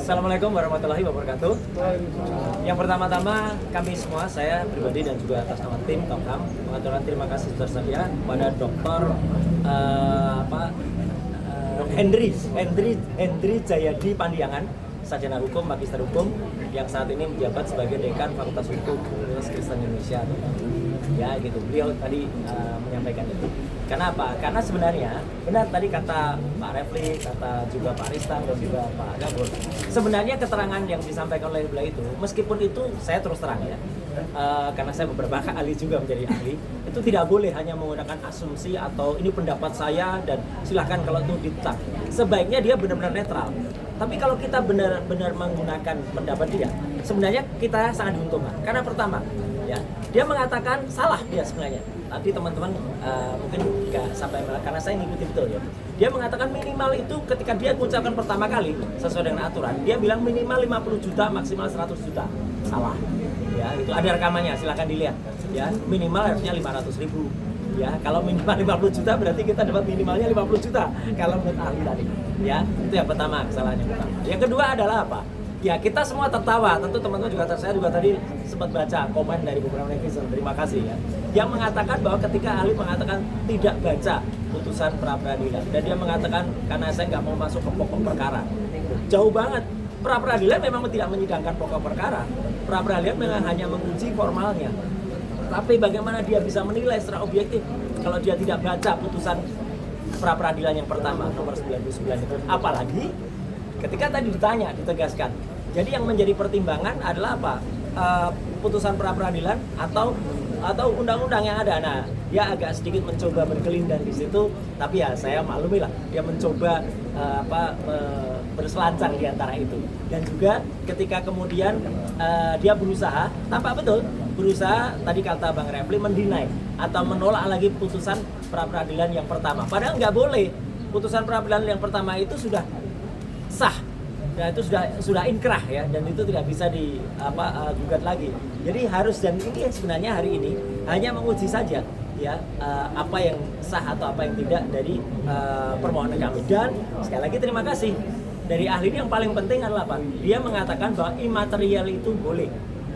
Assalamualaikum warahmatullahi wabarakatuh. Yang pertama-tama kami semua, saya pribadi dan juga atas nama tim Komham mengaturkan terima kasih tersedia kepada Dr. Hendri Jayadi Pandiangan, sarjana hukum, magister hukum yang saat ini menjabat sebagai dekan Fakultas Hukum Universitas Kristen Indonesia. Ya gitu, beliau tadi menyampaikan itu. Kenapa? Karena sebenarnya benar tadi kata Pak Refli, kata juga Pak Ristan dan juga Pak Gabor. Sebenarnya keterangan yang disampaikan oleh beliau itu, meskipun itu saya terus terang ya, karena saya beberapa kali juga menjadi ahli, itu tidak boleh hanya menggunakan asumsi atau ini pendapat saya dan silahkan kalau itu dicap. Sebaiknya dia benar-benar netral. Tapi kalau kita benar-benar menggunakan pendapat dia, sebenarnya kita sangat diuntungkan. Karena pertama, ya, dia mengatakan salah dia sebenarnya. Tapi teman-teman mungkin nggak sampai, karena saya ngikuti betul ya. Dia mengatakan minimal itu ketika dia mengucapkan pertama kali sesuai dengan aturan, dia bilang minimal 50 juta, maksimal 100 juta. Salah. Ya, itu ada rekamannya, silakan dilihat. Ya, minimal harusnya 500.000. Ya, kalau minimal 50 juta berarti kita dapat minimalnya 50 juta kalau menurut ahli tadi. Ya, itu yang pertama, kesalahan yang pertama. Yang kedua adalah apa? Ya, kita semua tertawa. Tentu teman-teman juga, saya juga tadi sempat baca komen dari beberapa netizen. Terima kasih ya. Yang mengatakan bahwa ketika ahli mengatakan tidak baca putusan pra peradilan dan dia mengatakan karena saya nggak mau masuk ke pokok perkara. Jauh banget. Pra peradilan memang tidak menyidangkan pokok perkara. Pra peradilan memang hanya menguji formalnya. Tapi bagaimana dia bisa menilai secara objektif kalau dia tidak baca putusan pra peradilan yang pertama nomor 99 itu? Apalagi ketika tadi ditanya, ditegaskan. Jadi yang menjadi pertimbangan adalah apa? Putusan pra peradilan atau undang-undang yang ada. Nah, dia agak sedikit mencoba berkelindang di situ, tapi ya saya maklumi lah, dia mencoba berselancar di antara itu. Dan juga ketika kemudian dia berusaha, tampak betul berusaha tadi kata Bang Refli mendinai atau menolak lagi putusan pra peradilan yang pertama. Padahal nggak boleh. Putusan pra peradilan yang pertama itu sudah sah. Ya, itu sudah inkrah ya, dan itu tidak bisa digugat lagi. Jadi harus, dan ini sebenarnya hari ini hanya menguji saja ya apa yang sah atau apa yang tidak dari permohonan kami. Dan sekali lagi terima kasih dari ahli ini. Yang paling penting adalah apa? Dia mengatakan bahwa imaterial itu boleh.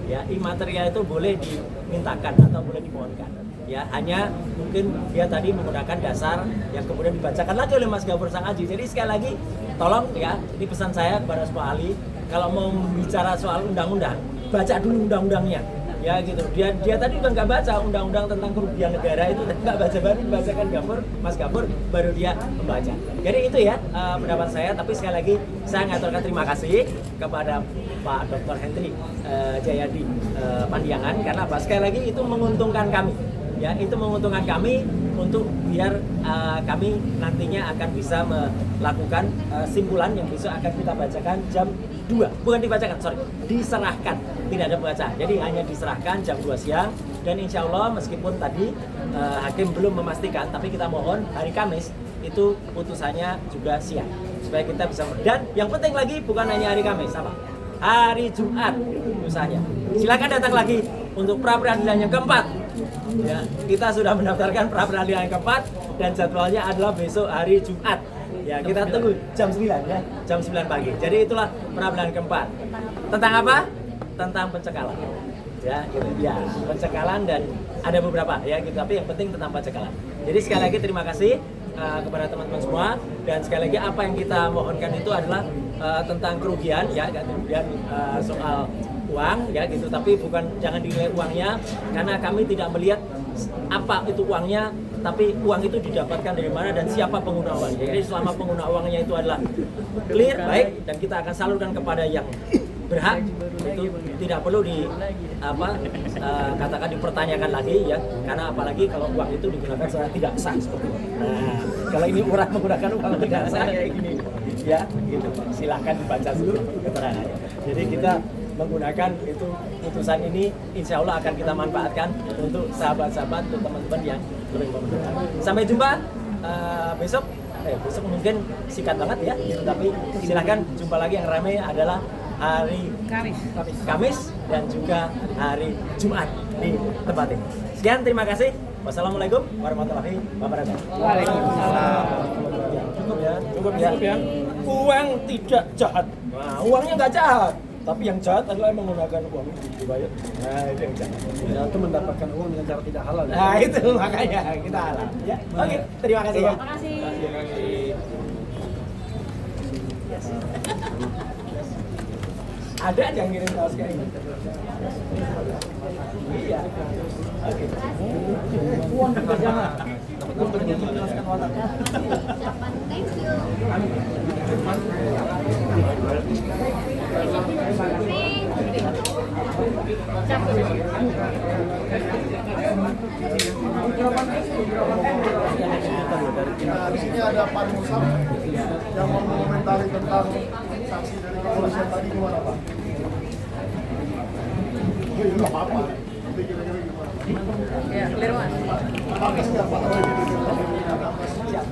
Ya, imaterial itu boleh dimintakan atau boleh dimohonkan. Ya, hanya mungkin dia tadi menggunakan dasar yang kemudian dibacakan lagi oleh Mas Gabor Sang Aji. Jadi sekali lagi tolong ya, ini pesan saya kepada semua ahli, kalau mau bicara soal undang-undang, baca dulu undang-undangnya. Ya gitu. Dia tadi juga nggak baca undang-undang tentang kerugian negara itu, nggak baca, baru dibacakan Mas Gabor, baru dia membaca. Jadi itu ya pendapat saya. Tapi sekali lagi saya ngaturkan terima kasih kepada Pak Dr. Hendri Jayadi Pandiangan, karena apa? Sekali lagi itu menguntungkan kami. Ya, itu menguntungkan kami untuk biar kami nantinya akan bisa melakukan simpulan yang besok akan kita bacakan jam 2. Bukan dibacakan, diserahkan. Tidak ada baca. Jadi hanya diserahkan jam 2 siang. Dan insya Allah meskipun tadi hakim belum memastikan, tapi kita mohon hari Kamis itu putusannya juga siang. Supaya kita bisa, dan yang penting lagi bukan hanya hari Kamis, apa? Hari Jumat putusannya. Silakan datang lagi untuk pra peradilan yang keempat. Ya, kita sudah mendaftarkan pra peradilan yang keempat dan jadwalnya adalah besok hari Jumat. Ya, kita tunggu jam 9 ya, jam 9 pagi. Jadi itulah pra peradilan keempat. Tentang apa? Tentang pencekalan. Ya, gitu. Ya, pencekalan dan ada beberapa ya gitu, tapi yang penting tentang pencekalan. Jadi sekali lagi terima kasih kepada teman-teman semua, dan sekali lagi apa yang kita mohonkan itu adalah tentang kerugian ya, kemudian soal uang ya gitu, tapi bukan, jangan dinilai uangnya karena kami tidak melihat apa itu uangnya, tapi uang itu didapatkan dari mana dan siapa pengguna uangnya. Jadi selama pengguna uangnya itu adalah clear, baik, dan kita akan salurkan kepada yang berhak, itu tidak perlu katakan dipertanyakan lagi ya, karena apalagi kalau uang itu digunakan secara tidak sah seperti itu. Nah, kalau ini orang menggunakan uang tidak sah kayak gini ya gitu, silakan dibaca dulu keterangannya. Jadi kita menggunakan itu putusan ini, insya Allah akan kita manfaatkan untuk sahabat-sahabat, untuk teman-teman yang lebih membutuhkan. Sampai jumpa besok. Besok mungkin sikat banget ya, tapi silakan jumpa lagi. Yang ramai adalah hari Kamis dan juga hari Jumat di tempat ini. Sekian, terima kasih. Wassalamualaikum warahmatullahi wabarakatuh. Waalaikumsalam. Cukup ya. Uang tidak jahat. Nah, uangnya nggak jahat. Tapi yang jahat adalah menggunakan uang itu dibayar. Nah, itu yang jahat. Ya, itu mendapatkan uang dengan cara tidak halal. Nah, itu makanya kita halal. Ya. Oke, terima kasih ya. Terima kasih. Ada aja yang ngirim kaos kayak ini. Iya. Oke. Uang juga jangan. Untuk menjelaskan watak. Thank you. Di sini ada Pak Musam yang mau mengomentari tentang saksi dari kepolisian tadi, gimana Pak? Nggak apa-apa. Nanti kira-kira gimana? Ya, clear mas. Apa siapa? Siap.